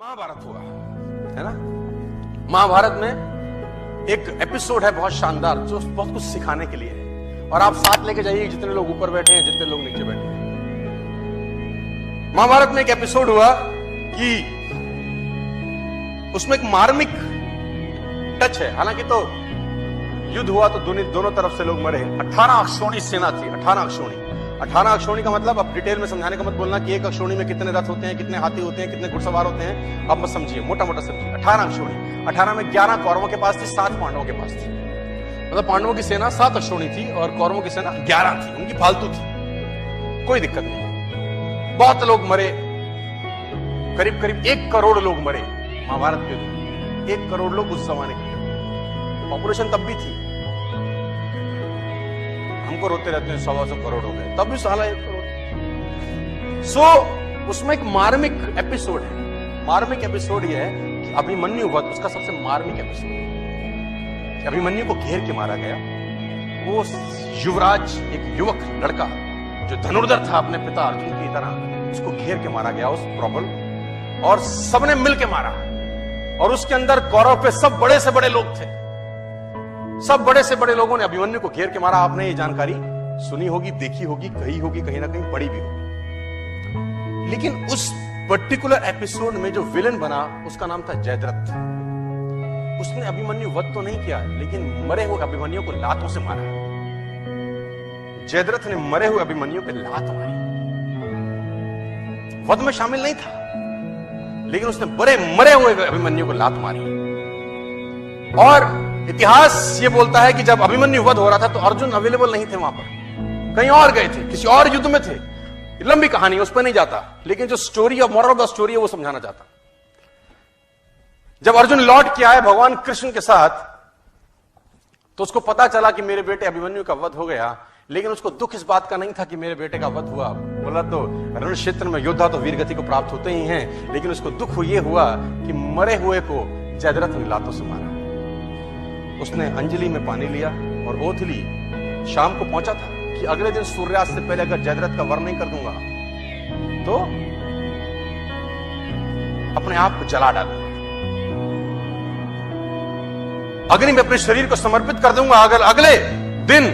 महाभारत हुआ है ना। महाभारत में एक एपिसोड है बहुत शानदार जो बहुत कुछ सिखाने के लिए है, और आप साथ लेके जाइए जितने लोग ऊपर बैठे हैं, जितने लोग नीचे बैठे हैं। महाभारत में एक एपिसोड हुआ कि उसमें एक मार्मिक टच है। हालांकि तो युद्ध हुआ तो दोनों तरफ से लोग मरे। 18 अक्षौणी सेना थी। 18 अक्षौणी। 18 अक्षौणी का मतलब अब डिटेल में समझाने का मत बोलना कि एक अक्षौणी में कितने रथ होते हैं, कितने हाथी होते हैं, कितने घुड़सवार होते हैं। अब मत समझिए, मोटा मोटा समझिए। 18 अक्षौणी। 18 में 11 कौरवों के पास थी, 7 पांडवों के पास थी। मतलब पांडवों की सेना 7 अक्षौणी थी और कौरवों की सेना 11 थी। उनकी फालतू थी, कोई दिक्कत नहीं। बहुत लोग मरे, करीब करीब 1 करोड़ लोग मरे महाभारत के। 1 करोड़ लोग उस जमाने के, पॉपुलेशन तब भी थी। हमको रोते रहते हैं 100 करोड़ हो गए, तब भी साला 1 करोड़। सो उसमें एक मार्मिक एपिसोड है। मार्मिक एपिसोड यह है कि अभिमन्यु वध उसका सबसे मार्मिक एपिसोड है। अभिमन्यु को घेर के मारा गया। वो युवराज, एक युवक लड़का जो धनुर्धर था अपने पिता अर्जुन की तरह, उसको घेर के मारा गया उस प्रॉब्लम, और सबने मिल के मारा। और उसके अंदर कौरव पे सब बड़े से बड़े लोग थे। सब बड़े से बड़े लोगों ने अभिमन्यु को घेर के मारा। आपने ये जानकारी सुनी होगी, देखी होगी, कही होगी, कहीं ना कहीं पढ़ी भी होगी। लेकिन उस पर्टिकुलर एपिसोड में जो विलन बना उसका नाम था जयद्रथ। उसने अभिमन्यु वध तो नहीं किया, लेकिन मरे हुए अभिमन्यु को लातों से मारा। जयद्रथ ने मरे हुए अभिमन्यु पे लात मारी। वध में शामिल नहीं था, लेकिन उसने मरे हुए अभिमन्यु को लात मारी। और इतिहास ये बोलता है कि जब अभिमन्यु वध हो रहा था तो अर्जुन अवेलेबल नहीं थे वहां पर, कहीं और गए थे, किसी और युद्ध में थे। लंबी कहानी, उस पर नहीं जाता, लेकिन जो story of moral of the story है वो समझाना चाहता। जब अर्जुन लौट के आए भगवान कृष्ण के साथ, तो उसको पता चला कि मेरे बेटे अभिमन्यु का वध हो गया। लेकिन उसको दुख इस बात का नहीं था कि मेरे बेटे का वध हुआ। बोला तो रण क्षेत्र में योद्धा तो वीरगति को प्राप्त होते ही हैं, लेकिन उसको दुख ये हुआ कि मरे हुए को जयद्रथ ने लातों से मारा। उसने अंजलि में पानी लिया और ओथ ली। शाम को पहुंचा था कि अगले दिन सूर्यास्त से पहले अगर जयद्रथ का वर्ण नहीं कर दूंगा तो अपने आप को जला डालूंगा, अग्नि में अपने शरीर को समर्पित कर दूंगा अगर अगले दिन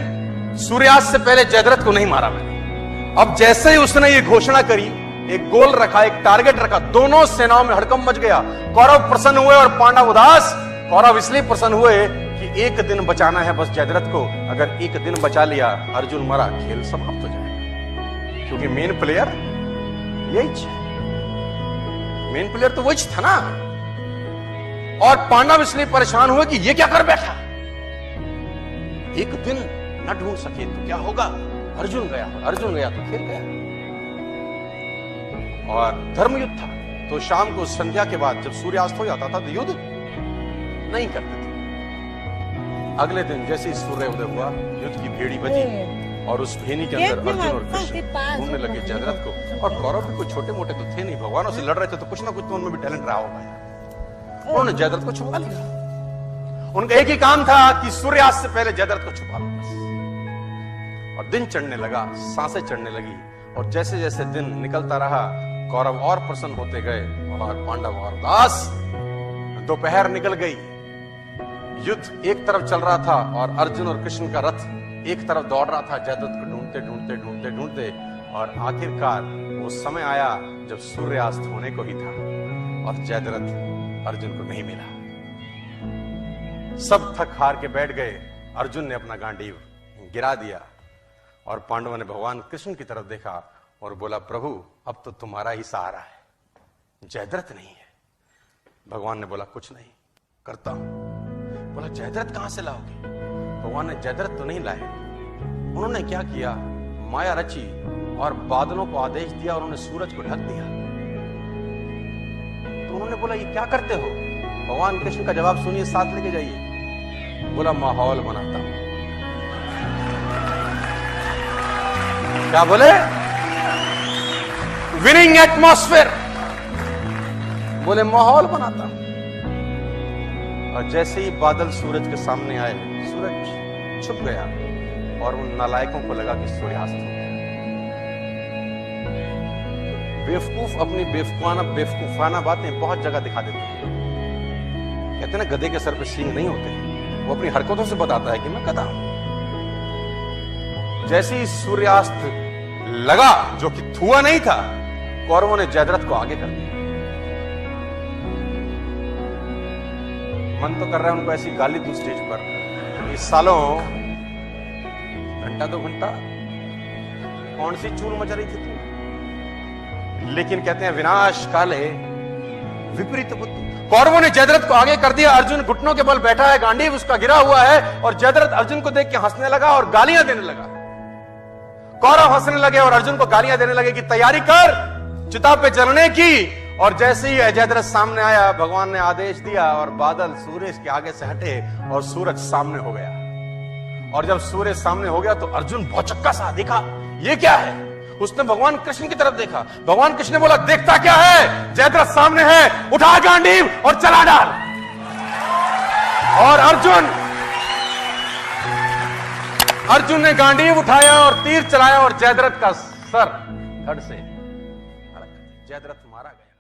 सूर्यास्त से पहले जयद्रथ को नहीं मारा मैंने। अब जैसे ही उसने ये घोषणा करी, एक गोल रखा, एक टारगेट रखा, दोनों सेनाओं में हड़कंप मच गया। कौरव प्रसन्न हुए और पांडव उदास। कौरव इसलिए प्रसन्न हुए कि एक दिन बचाना है बस जयद्रथ को। अगर एक दिन बचा लिया, अर्जुन मरा, खेल समाप्त हो जाएगा, क्योंकि मेन प्लेयर यही है। मेन प्लेयर तो वही था ना। और पांडव इसलिए परेशान हुए कि ये क्या कर बैठा, एक दिन न ढूंढ सके तो क्या होगा। अर्जुन गया तो खेल गया। और धर्म युद्ध था, तो शाम को संध्या के बाद जब सूर्यास्त हो जाता था तो युद्ध नहीं करते थे। अगले दिन जैसे ही सूर्य उदय हुआ, युद्ध की भेड़ी बजी और उस भेनी के अंदर अर्जुन और कृष्ण ढूंढने लगे जयद्रथ को। और कौरव भी कोई छोटे मोटे तो थे नहीं, भगवानों से लड़ रहे थे, तो कुछ ना कुछ तो उनमें भी टैलेंट रहा होगा यार। उन्होंने जयद्रथ को छुपा लिया। उनका एक ही काम था कि सूर्यास्त से पहले जयद्रथ को छुपा लो बस। और दिन चढ़ने लगा, सांसें चढ़ने लगी, और जैसे जैसे दिन निकलता रहा कौरव और प्रसन्न होते गए और पांडव और उदास। दोपहर निकल गई, युद्ध एक तरफ चल रहा था और अर्जुन और कृष्ण का रथ एक तरफ दौड़ रहा था जयद्रथ को ढूंढते ढूंढते ढूंढते ढूंढते। और आखिरकार वो समय आया जब सूर्यास्त होने को ही था और जयद्रथ अर्जुन को नहीं मिला। सब थक हार के बैठ गए। अर्जुन ने अपना गांडीव गिरा दिया और पांडवों ने भगवान कृष्ण की तरफ देखा और बोला, प्रभु अब तो तुम्हारा ही सहारा है, जयद्रथ नहीं है। भगवान ने बोला, कुछ नहीं, करता हूं। बोला, जयद्रथ कहां से लाओगे? भगवान ने जयद्रथ तो नहीं लाए। उन्होंने क्या किया, माया रची और बादलों को आदेश दिया और उन्होंने सूरज को ढक दिया। तो उन्होंने बोला, ये क्या करते हो? भगवान कृष्ण का जवाब सुनिए, साथ लेके जाइए। बोला, माहौल बनाता हूं। क्या बोले? Winning atmosphere. बोले, माहौल बनाता हूं। और जैसे ही बादल सूरज के सामने आए, सूरज छुप गया और उन नालायकों को लगा कि सूर्यास्त हो गया। बेवकूफ अपनी बेवकूफाना बातें बहुत जगह दिखा देते हैं। कहते हैं ना, गधे के सर पे सींग नहीं होते। वो अपनी हरकतों से बताता है कि मैं गधा हूं। जैसे ही सूर्यास्त लगा, जो कि हुआ नहीं था, कौरवों ने जयद्रथ को आगे कर दिया। मन तो कर रहा है उनको ऐसी गाली दूं स्टेज पर, इस सालों घंटा 2 घंटा कौन सी चूल मचा रही थी तू। लेकिन कहते हैं विनाश काले विपरीत बुद्धि। कौरवों ने जयद्रथ को आगे कर दिया। अर्जुन घुटनों के बल बैठा है, गांडीव उसका गिरा हुआ है, और जयद्रथ अर्जुन को देख के हंसने लगा और गालियां देने लगा। कौरव हंसने लगे और अर्जुन को गालियां देने लगे कि तैयारी कर चिता पे जलने की। और जैसे ही जयद्रथ सामने आया, भगवान ने आदेश दिया और बादल सूरज के आगे से हटे और सूरज सामने हो गया। और जब सूरज सामने हो गया तो अर्जुन भौचक्का सा देखा, ये क्या है। उसने भगवान कृष्ण की तरफ देखा। भगवान कृष्ण ने बोला, देखता क्या है, जयद्रथ सामने है, उठा गांडीव और चला डाल। और अर्जुन ने गांडीव उठाया और तीर चलाया और जयद्रथ का सर धड़ से जयद्रथ मारा गया।